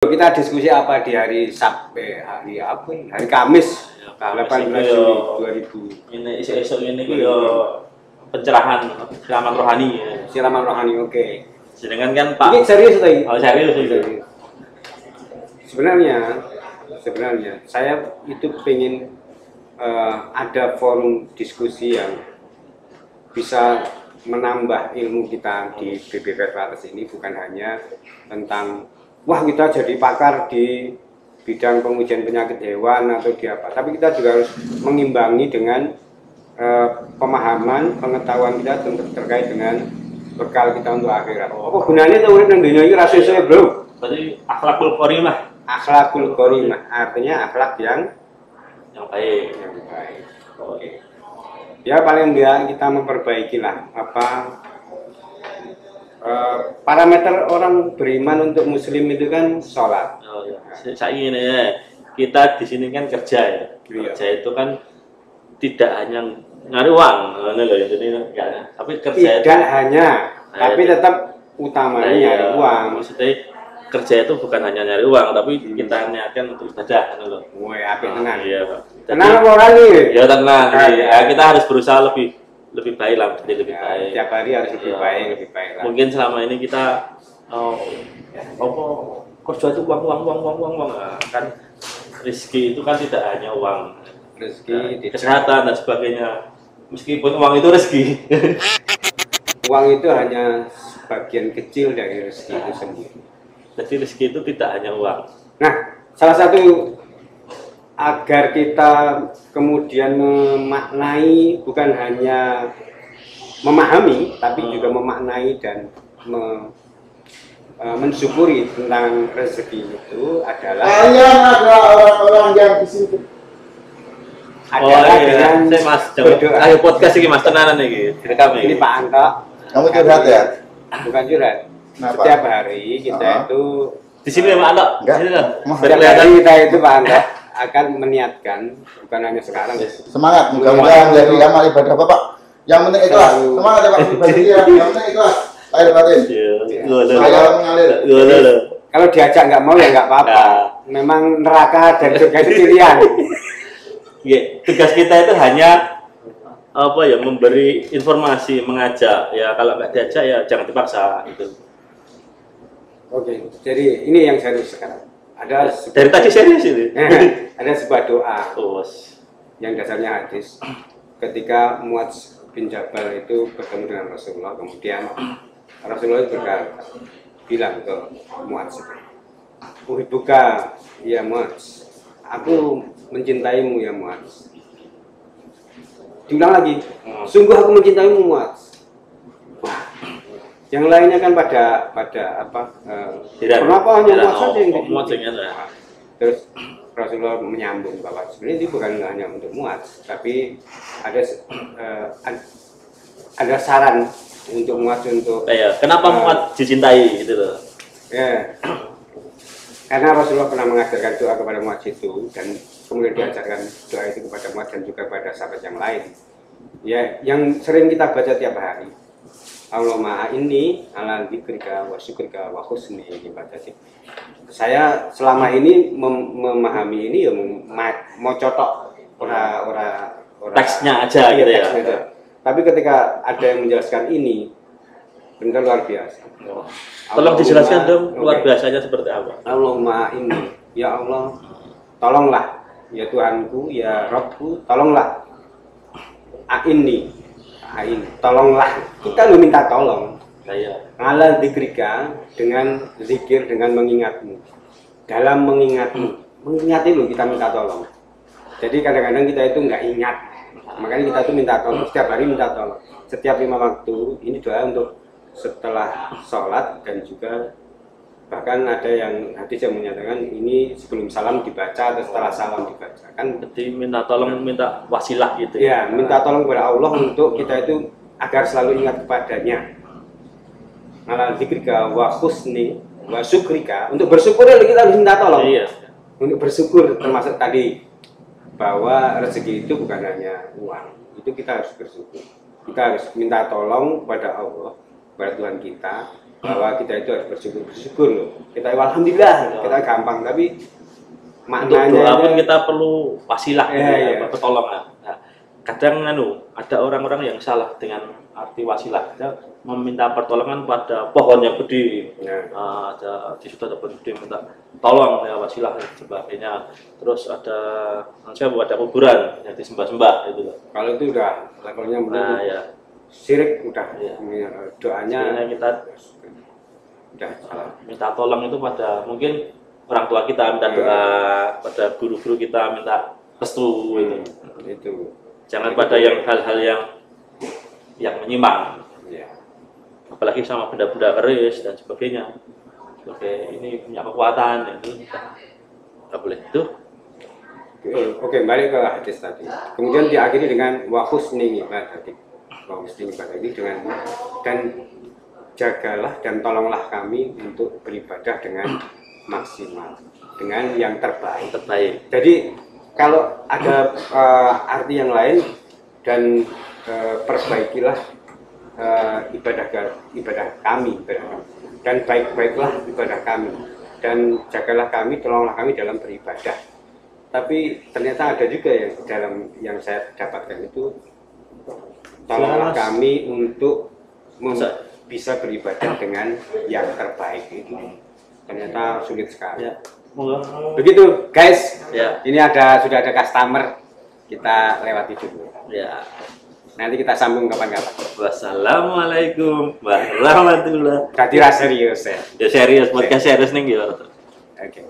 Kita diskusi apa di hari hari apa ini? Hari Kamis, Ya, 18 Juli 2000. Ini isu-isu ini yo pencerahan siraman rohani. Siraman rohani, oke. Sedangkan kan Pak. Ini serius tadi? Oh, serius itu. Sebenarnya saya itu pengen ada forum diskusi yang bisa menambah ilmu kita di BPP Klates ini, bukan hanya tentang wah kita jadi pakar di bidang pengujian penyakit hewan atau di apa, tapi kita juga harus mengimbangi dengan pemahaman, pengetahuan kita terkait dengan bekal kita untuk akhirat. Apa gunanya tuh urip nang dunia iki rasa iso, Bro? Berarti akhlakul karimah. Akhlakul karimah artinya akhlak yang baik. Yang baik. Oke. Ya paling enggak kita memperbaikilah parameter orang beriman untuk muslim itu kan sholat. Oh, ya. Saya ingin ya, kita di sini kan kerja ya. Iya. Kerja itu kan tidak hanya nyari uang, tapi kerja tidak hanya, tapi tetap utamanya nyari uang. Maksudnya kerja itu bukan hanya nyari uang, tapi kita niatkan untuk ibadah, loh. Woi, apik tenang. Iya, Pak. Tenang apa orang ini? Ya tenang. Ya, kita harus berusaha lebih baik lah, lebih baik. Tiap hari harus lebih baik lah. Mungkin selama ini kita kerja itu uang. Nah, kan rezeki itu kan tidak hanya uang, rezeki, kesehatan dan sebagainya. Meskipun uang itu rezeki. Uang itu hanya sebagian kecil dari rezeki itu sendiri. Jadi rezeki itu tidak hanya uang. Nah, salah satu agar kita kemudian memaknai, bukan hanya memahami, tapi juga memaknai dan mensyukuri tentang rezeki itu adalah ada orang-orang yang di sini. Dengan Mas, ayo podcast ini Mas, tenanan nih, direkam ini Pak Anto. Kamu curhat ya? Bukan curhat. Kenapa? Setiap hari kita itu di sini Pak Anto. Enggak. Sini loh. Setiap hari kita itu Pak Anto akan meniatkan, bukan hanya sekarang. Semangat, mudah-mudahan menjadi amal ibadah Bapak. Yang penting ikhlas. Semangat ya Pak, ibadah dia. Yang penting ikhlas. Ayo batin. Saya mengalir. Kalau diajak nggak mau ya nggak apa-apa. Memang neraka dan surga itu pilihan. Ya, tugas kita itu hanya memberi informasi, mengajak. Ya kalau nggak diajak ya jangan dipaksa gitu. Oke, jadi ini yang serius sekarang. Ada dari tadi serius ini. Ada sebuah doa yang dasarnya hadis. Ketika Muadz bin Jabal itu bertemu dengan Rasulullah, kemudian Rasulullah itu bilang ke Muadz, "Uhibbuka ya Muadz, aku mencintaimu ya Muadz." Diulang lagi, "Sungguh aku mencintaimu Muadz." Yang lainnya kan pada kenapa hanya Muadz saja yang terus Rasulullah menyambung bahwa sebenarnya itu bukan hanya untuk Muadz, tapi ada saran untuk Muadz untuk kenapa Muadz dicintai gitu loh. Ya, karena Rasulullah pernah mengajarkan doa kepada Muadz itu, dan kemudian diajarkan doa itu kepada Muadz dan juga pada sahabat yang lain. Ya, yang sering kita baca tiap hari. Allahumma inni ala dzikrika wa syukrika wa husni ibadatik. Saya selama ini memahami ini ya mau cotok ora teksnya aja gitu ya. Teksnya aja. Tapi ketika ada yang menjelaskan ini benar luar biasa. Tolong dijelaskan dong luar biasanya seperti apa. Allahumma inni, ya Allah, tolonglah ya Tuhanku, ya Rabbku, tolonglah. Tolonglah. Kita lu minta tolong. Ala dzikrika, dengan zikir, dengan mengingatmu. Dalam mengingatmu, mengingati lu kita minta tolong. Jadi kadang-kadang kita itu nggak ingat, makanya kita tuh minta tolong. Setiap hari minta tolong. Setiap 5 waktu. Ini doa untuk setelah sholat, dan juga bahkan ada yang hadis yang menyatakan ini sebelum salam dibaca atau setelah salam dibaca. Kan jadi minta tolong, minta wasilah gitu ya. Minta tolong kepada Allah untuk kita itu agar selalu ingat kepadanya. Ala dzikrika wa husni wa syukrika, untuk bersyukur kita harus minta tolong. Iya. Untuk bersyukur termasuk tadi bahwa rezeki itu bukan hanya uang. Itu kita harus bersyukur. Kita harus minta tolong kepada Allah, kepada Tuhan kita, bahwa kita itu harus bersyukur loh. Kita alhamdulillah, kita gampang, tapi maknanya untuk doa pun kita perlu wasilah, pertolongan. Nah, kadang ada orang-orang yang salah dengan arti wasilah. Kita meminta pertolongan pada pohon yang gede, ada di situ ada pohon gede minta tolong ya wasilah dan sebagainya. Terus ada kuburan yang disembah-sembah itu. Kalau itu udah levelnya nah, ya. Syirik udah doanya kita udah salah. Minta tolong itu pada mungkin orang tua kita, minta doa pada guru-guru kita, minta restu itu. Jangan pada yang hal-hal yang menyimpang. Ya. Apalagi sama benda-benda keris dan sebagainya. Oke, ini punya kekuatan itu nggak boleh itu. Oke, balik ke hadis tadi. Kemudian diakhiri dengan wa husni ibadati. Wa husni ibadati dengan dan jagalah dan tolonglah kami untuk beribadah dengan maksimal, dengan yang terbaik. Jadi kalau ada arti yang lain dan perbaikilah ibadah kami dan baik-baiklah ibadah kami dan jagalah kami, tolonglah kami dalam beribadah. Tapi ternyata ada juga yang dalam yang saya dapatkan itu tolonglah kami untuk bisa beribadah dengan yang terbaik itu. Ternyata sulit sekali. Ya. Begitu guys. Ya. Ini sudah ada customer, kita lewati dulu. Ya. Nanti kita sambung kapan-kapan. Wassalamualaikum warahmatullahi wabarakatuh. Jadi serius ya. Ya serius, podcast serius nih gitu. Oke.